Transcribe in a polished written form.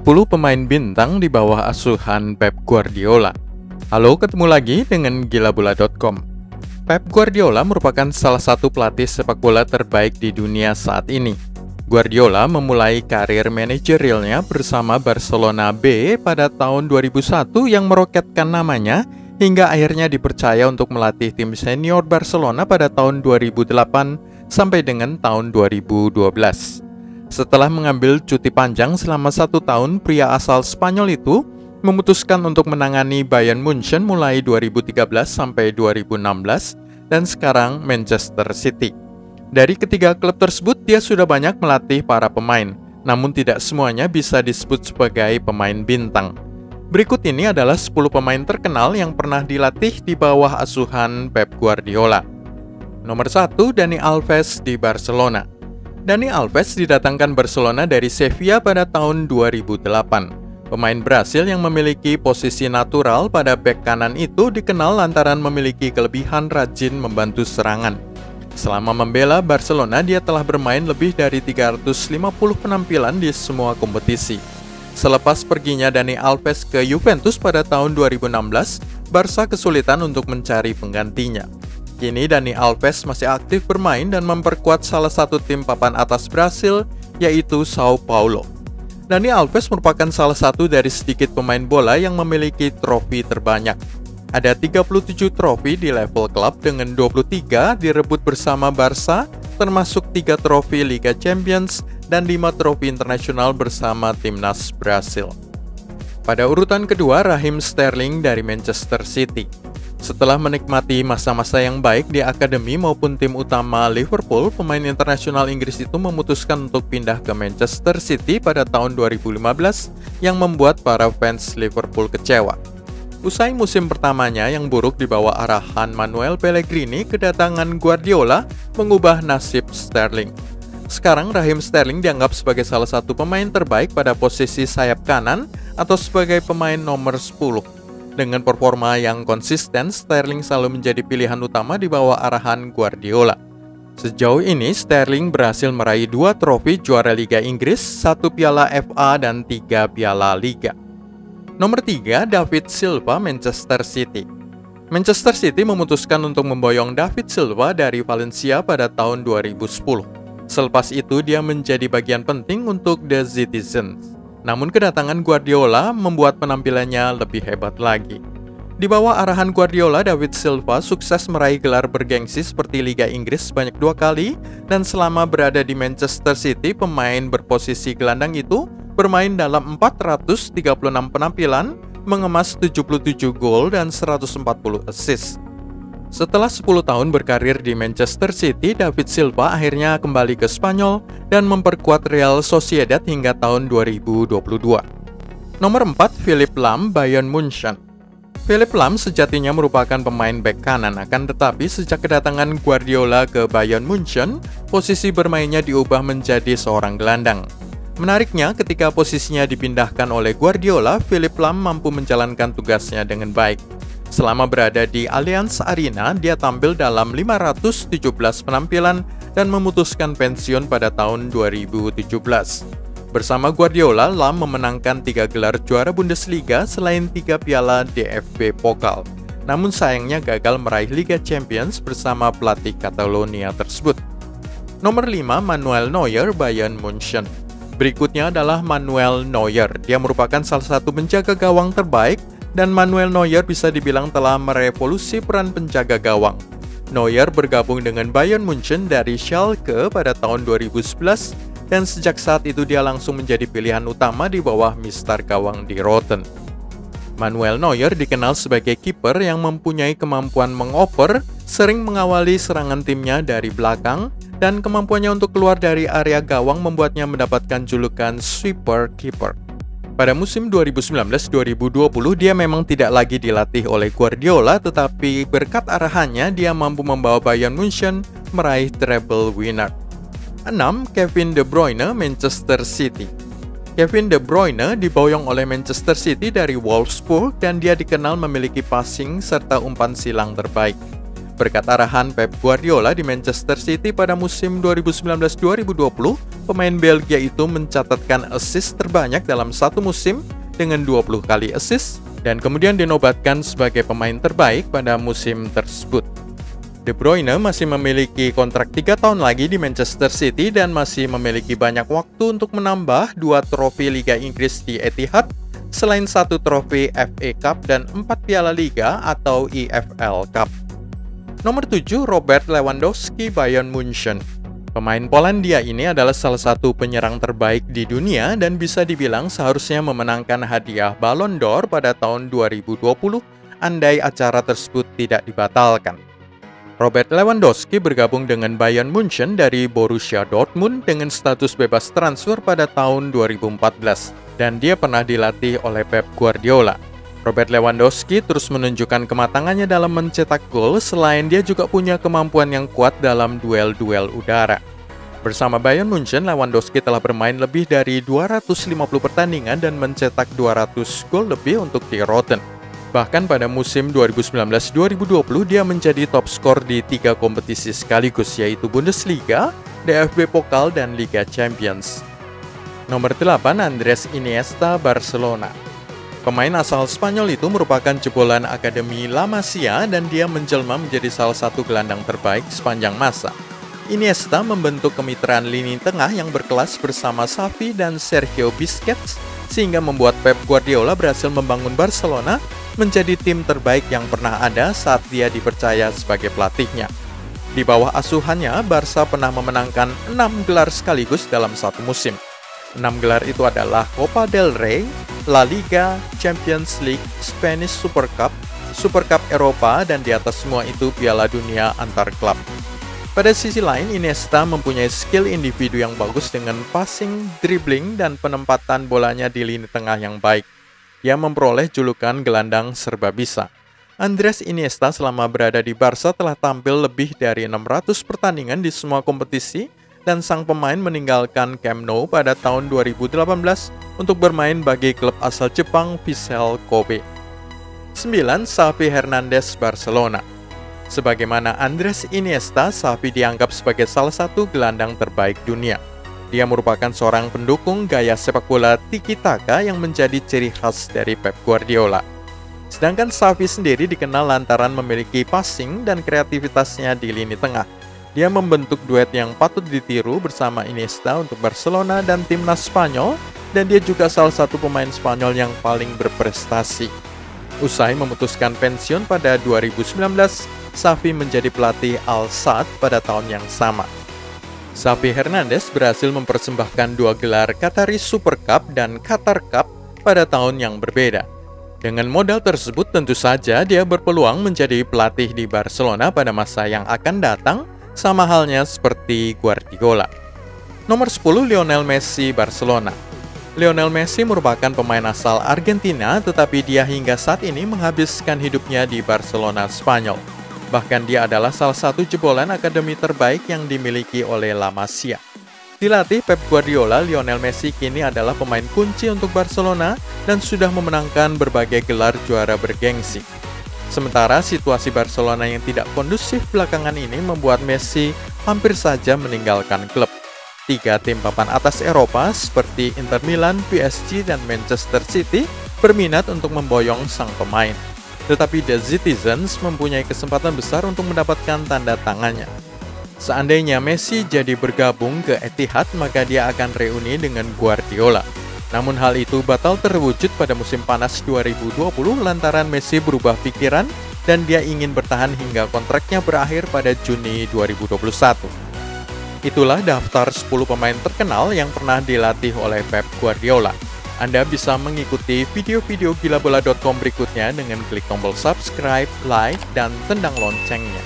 10 pemain bintang di bawah asuhan Pep Guardiola. Halo, ketemu lagi dengan gilabola.com. Pep Guardiola merupakan salah satu pelatih sepak bola terbaik di dunia saat ini. Guardiola memulai karir manajerialnya bersama Barcelona B pada tahun 2001 yang meroketkan namanya hingga akhirnya dipercaya untuk melatih tim senior Barcelona pada tahun 2008 sampai dengan tahun 2012. Setelah mengambil cuti panjang selama 1 tahun, pria asal Spanyol itu memutuskan untuk menangani Bayern Munchen mulai 2013 sampai 2016 dan sekarang Manchester City. Dari ketiga klub tersebut, dia sudah banyak melatih para pemain, namun tidak semuanya bisa disebut sebagai pemain bintang. Berikut ini adalah 10 pemain terkenal yang pernah dilatih di bawah asuhan Pep Guardiola. Nomor 1, Dani Alves di Barcelona. Dani Alves didatangkan Barcelona dari Sevilla pada tahun 2008. Pemain Brasil yang memiliki posisi natural pada bek kanan itu dikenal lantaran memiliki kelebihan rajin membantu serangan. Selama membela Barcelona, dia telah bermain lebih dari 350 penampilan di semua kompetisi. Selepas perginya Dani Alves ke Juventus pada tahun 2016, Barca kesulitan untuk mencari penggantinya. Kini Dani Alves masih aktif bermain dan memperkuat salah satu tim papan atas Brasil, yaitu São Paulo. Dani Alves merupakan salah satu dari sedikit pemain bola yang memiliki trofi terbanyak. Ada 37 trofi di level klub dengan 23 direbut bersama Barca, termasuk 3 trofi Liga Champions dan 5 trofi internasional bersama timnas Brasil. Pada urutan kedua, Raheem Sterling dari Manchester City. Setelah menikmati masa-masa yang baik di akademi maupun tim utama Liverpool, pemain internasional Inggris itu memutuskan untuk pindah ke Manchester City pada tahun 2015 yang membuat para fans Liverpool kecewa. Usai musim pertamanya yang buruk di bawah arahan Manuel Pellegrini, kedatangan Guardiola mengubah nasib Sterling. Sekarang Raheem Sterling dianggap sebagai salah satu pemain terbaik pada posisi sayap kanan atau sebagai pemain nomor 10. Dengan performa yang konsisten, Sterling selalu menjadi pilihan utama di bawah arahan Guardiola. Sejauh ini, Sterling berhasil meraih 2 trofi juara Liga Inggris, 1 piala FA, dan 3 piala Liga. Nomor 3, David Silva, Manchester City. Manchester City memutuskan untuk memboyong David Silva dari Valencia pada tahun 2010. Selepas itu, dia menjadi bagian penting untuk The Citizens. Namun kedatangan Guardiola membuat penampilannya lebih hebat lagi. Di bawah arahan Guardiola, David Silva sukses meraih gelar bergengsi seperti Liga Inggris sebanyak 2 kali, dan selama berada di Manchester City, pemain berposisi gelandang itu bermain dalam 436 penampilan, mengemas 77 gol dan 140 assist. Setelah 10 tahun berkarir di Manchester City, David Silva akhirnya kembali ke Spanyol dan memperkuat Real Sociedad hingga tahun 2022. Nomor 4, Philipp Lahm, Bayern Munchen. Philipp Lahm sejatinya merupakan pemain bek kanan, akan tetapi sejak kedatangan Guardiola ke Bayern Munchen, posisi bermainnya diubah menjadi seorang gelandang. Menariknya, ketika posisinya dipindahkan oleh Guardiola, Philipp Lahm mampu menjalankan tugasnya dengan baik. Selama berada di Allianz Arena, dia tampil dalam 517 penampilan dan memutuskan pensiun pada tahun 2017. Bersama Guardiola, Lahm memenangkan 3 gelar juara Bundesliga selain 3 piala DFB Pokal. Namun sayangnya gagal meraih Liga Champions bersama pelatih Catalonia tersebut. Nomor 5, Manuel Neuer, Bayern Munchen. Berikutnya adalah Manuel Neuer. Dia merupakan salah satu penjaga gawang terbaik, dan Manuel Neuer bisa dibilang telah merevolusi peran penjaga gawang. Neuer bergabung dengan Bayern Munchen dari Schalke pada tahun 2011, dan sejak saat itu dia langsung menjadi pilihan utama di bawah mistar gawang di Rotten. Manuel Neuer dikenal sebagai kiper yang mempunyai kemampuan mengoper, sering mengawali serangan timnya dari belakang, dan kemampuannya untuk keluar dari area gawang membuatnya mendapatkan julukan sweeper keeper. Pada musim 2019-2020, dia memang tidak lagi dilatih oleh Guardiola, tetapi berkat arahannya, dia mampu membawa Bayern Munchen meraih treble winner. 6. Kevin De Bruyne, Manchester City. Kevin De Bruyne diboyong oleh Manchester City dari Wolfsburg, dan dia dikenal memiliki passing serta umpan silang terbaik. Berkat arahan Pep Guardiola di Manchester City pada musim 2019-2020, pemain Belgia itu mencatatkan assist terbanyak dalam satu musim dengan 20 kali assist dan kemudian dinobatkan sebagai pemain terbaik pada musim tersebut. De Bruyne masih memiliki kontrak 3 tahun lagi di Manchester City dan masih memiliki banyak waktu untuk menambah 2 trofi Liga Inggris di Etihad selain 1 trofi FA Cup dan 4 Piala Liga atau EFL Cup. Nomor 7, Robert Lewandowski, Bayern Munchen. Pemain Polandia ini adalah salah satu penyerang terbaik di dunia dan bisa dibilang seharusnya memenangkan hadiah Ballon d'Or pada tahun 2020 andai acara tersebut tidak dibatalkan. Robert Lewandowski bergabung dengan Bayern Munchen dari Borussia Dortmund dengan status bebas transfer pada tahun 2014 dan dia pernah dilatih oleh Pep Guardiola. Robert Lewandowski terus menunjukkan kematangannya dalam mencetak gol selain dia juga punya kemampuan yang kuat dalam duel-duel udara. Bersama Bayern Munchen, Lewandowski telah bermain lebih dari 250 pertandingan dan mencetak 200 gol lebih untuk Die Roten. Bahkan pada musim 2019-2020 dia menjadi top skor di 3 kompetisi sekaligus yaitu Bundesliga, DFB Pokal, dan Liga Champions. Nomor 8, Andres Iniesta, Barcelona. Pemain asal Spanyol itu merupakan jebolan Akademi La Masia dan dia menjelma menjadi salah satu gelandang terbaik sepanjang masa. Iniesta membentuk kemitraan lini tengah yang berkelas bersama Xavi dan Sergio Busquets sehingga membuat Pep Guardiola berhasil membangun Barcelona menjadi tim terbaik yang pernah ada saat dia dipercaya sebagai pelatihnya. Di bawah asuhannya, Barca pernah memenangkan 6 gelar sekaligus dalam satu musim. 6 gelar itu adalah Copa del Rey, La Liga, Champions League, Spanish Super Cup Eropa, dan di atas semua itu Piala Dunia antar klub. Pada sisi lain, Iniesta mempunyai skill individu yang bagus dengan passing, dribbling, dan penempatan bolanya di lini tengah yang baik. Dia memperoleh julukan gelandang serba bisa. Andres Iniesta selama berada di Barca telah tampil lebih dari 600 pertandingan di semua kompetisi dan sang pemain meninggalkan Camp Nou pada tahun 2018 untuk bermain bagi klub asal Jepang Vissel Kobe. 9. Xavi Hernandez, Barcelona. Sebagaimana Andres Iniesta, Xavi dianggap sebagai salah satu gelandang terbaik dunia. Dia merupakan seorang pendukung gaya sepak bola tiki-taka yang menjadi ciri khas dari Pep Guardiola. Sedangkan Xavi sendiri dikenal lantaran memiliki passing dan kreativitasnya di lini tengah. Dia membentuk duet yang patut ditiru bersama Iniesta untuk Barcelona dan timnas Spanyol, dan dia juga salah satu pemain Spanyol yang paling berprestasi. Usai memutuskan pensiun pada 2019, Xavi menjadi pelatih Al-Sadd pada tahun yang sama. Xavi Hernandez berhasil mempersembahkan 2 gelar Qatari Super Cup dan Qatar Cup pada tahun yang berbeda. Dengan modal tersebut tentu saja dia berpeluang menjadi pelatih di Barcelona pada masa yang akan datang, sama halnya seperti Guardiola. Nomor 10, Lionel Messi, Barcelona. Lionel Messi merupakan pemain asal Argentina, tetapi dia hingga saat ini menghabiskan hidupnya di Barcelona, Spanyol. Bahkan dia adalah salah satu jebolan akademi terbaik yang dimiliki oleh La Masia. Dilatih Pep Guardiola, Lionel Messi kini adalah pemain kunci untuk Barcelona dan sudah memenangkan berbagai gelar juara bergengsi. Sementara situasi Barcelona yang tidak kondusif belakangan ini membuat Messi hampir saja meninggalkan klub. 3 tim papan atas Eropa seperti Inter Milan, PSG, dan Manchester City berminat untuk memboyong sang pemain. Tetapi The Citizens mempunyai kesempatan besar untuk mendapatkan tanda tangannya. Seandainya Messi jadi bergabung ke Etihad, maka dia akan reuni dengan Guardiola. Namun hal itu batal terwujud pada musim panas 2020 lantaran Messi berubah pikiran dan dia ingin bertahan hingga kontraknya berakhir pada Juni 2021. Itulah daftar 10 pemain terkenal yang pernah dilatih oleh Pep Guardiola. Anda bisa mengikuti video-video gilabola.com berikutnya dengan klik tombol subscribe, like, dan tendang loncengnya.